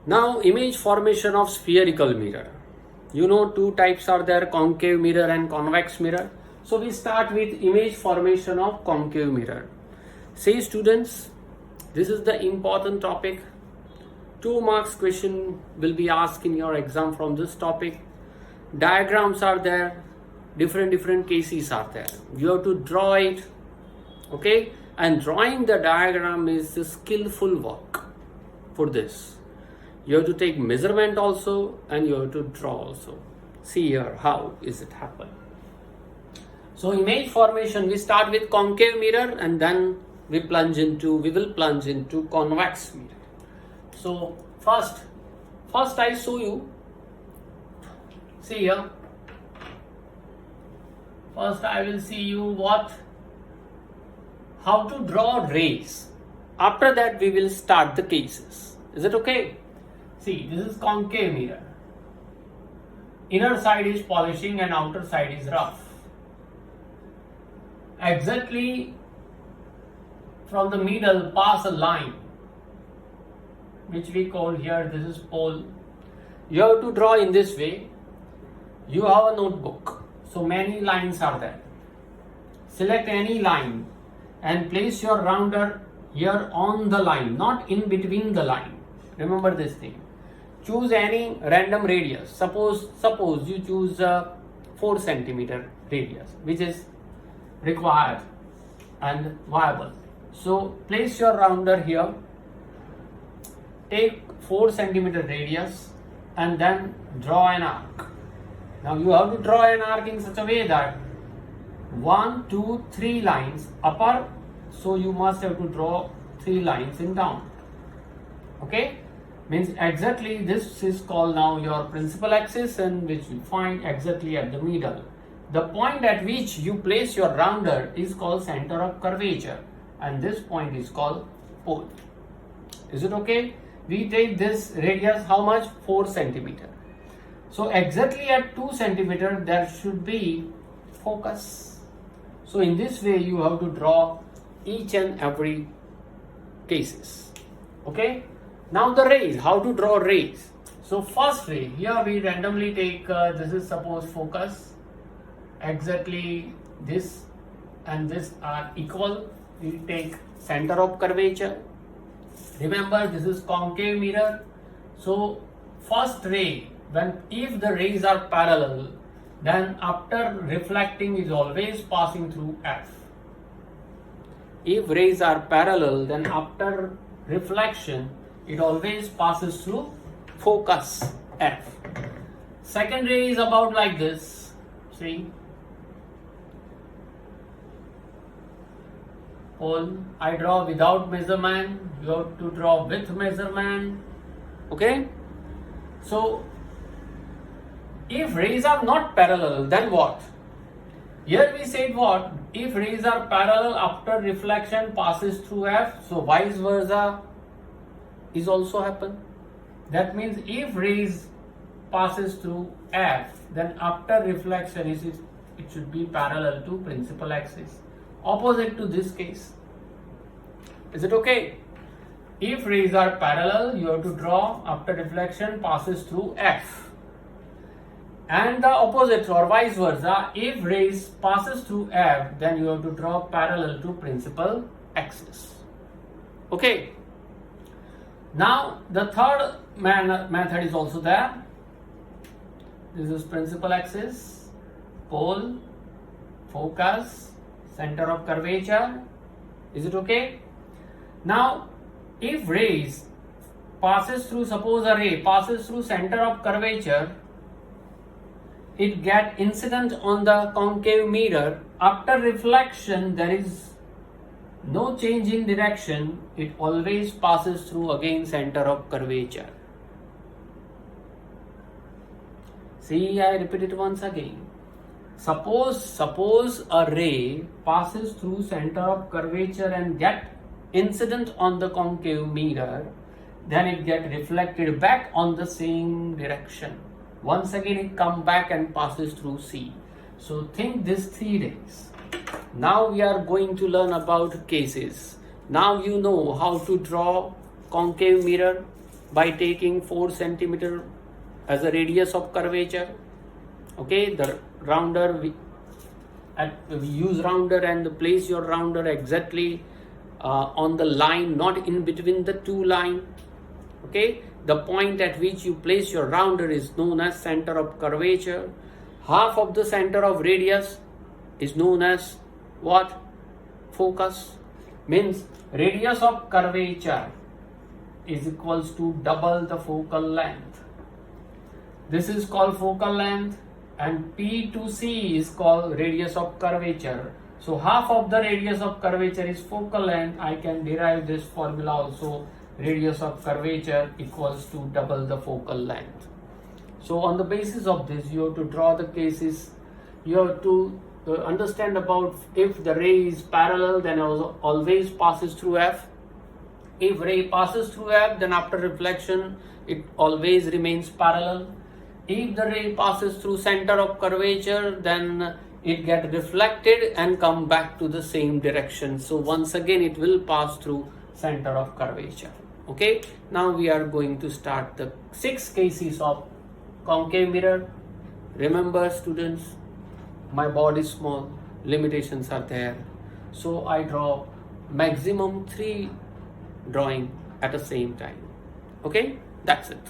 Now, image formation of spherical mirror. You know, two types are there, concave mirror and convex mirror. So we start with image formation of concave mirror. Say students, this is the important topic. 2 marks question will be asked in your exam from this topic. Diagrams are there, different cases are there. You have to draw it, okay? And drawing the diagram is a skillful work for this. You have to take measurement also and you have to draw also. See here, how is it happen? So image formation, we start with concave mirror and then we will plunge into convex mirror. So first I show you, see here, first I will see you how to draw rays. After that we will start the cases. Is it okay? See, this is concave mirror. Inner side is polishing and outer side is rough. Exactly from the middle pass a line, which we call here, this is pole. You have to draw in this way. You have a notebook, so many lines are there. Select any line and place your rounder here on the line, not in between the line. Remember this thing. Choose any random radius. Suppose you choose 4 centimeter radius, which is required and viable. So place your rounder here. Take 4 centimeter radius and then draw an arc. Now you have to draw an arc in such a way that 1, 2, 3 lines upper. So you must have to draw 3 lines in down. Okay? Means exactly this is called now your principal axis, and which you find exactly at the middle. The point at which you place your rounder is called center of curvature, and this point is called pole. Is it okay? We take this radius how much? 4 centimeter. So exactly at 2 centimeter there should be focus. So in this way you have to draw each and every cases. Okay? Now the rays, how to draw rays. So first ray, here we randomly take, this is suppose focus, exactly this and this are equal. We take center of curvature. Remember, this is concave mirror. So first ray, if the rays are parallel, then after reflecting is always passing through F. If rays are parallel, then after reflection it always passes through focus F. Second ray is about like this. See, pole. I draw without measurement. You have to draw with measurement. Okay. So if rays are not parallel, then what? Here we said what? If rays are parallel, after reflection passes through F. So vice versa is also happen. That means if rays passes through F, then after reflection it should be parallel to principal axis, opposite to this case. Is it okay? If rays are parallel, you have to draw after reflection passes through F, and the opposite or vice versa. If rays passes through F, then you have to draw parallel to principal axis. Okay. Now the third method is also there. This is principal axis, pole, focus, center of curvature. Is it okay? Now if rays passes through, suppose a ray passes through center of curvature, it get incident on the concave mirror. After reflection there is no change in direction, it always passes through again center of curvature. See, I repeat it once again. Suppose a ray passes through center of curvature and get incident on the concave mirror, then it get reflected back on the same direction. Once again it come back and passes through C. So think these 3 days. Now we are going to learn about cases. Now you know how to draw concave mirror, by taking 4 centimeter as a radius of curvature. Okay, the rounder we use rounder and place your rounder exactly on the line, not in between the two line. Okay, the point at which you place your rounder is known as center of curvature. Half of the center of radius is known as what? Focus. Means radius of curvature is equals to double the focal length. This is called focal length, and P to C is called radius of curvature. So half of the radius of curvature is focal length. I can derive this formula also. Radius of curvature equals to double the focal length. So on the basis of this, you have to draw the cases. You have to understand about if the ray is parallel, then always passes through F. If ray passes through F, then after reflection, it always remains parallel. If the ray passes through center of curvature, then it gets reflected and come back to the same direction. So once again, it will pass through center of curvature. Okay, now we are going to start the 6 cases of concave mirror. Remember students, my body is small, limitations are there. So I draw maximum 3 drawing at the same time. Okay, that's it.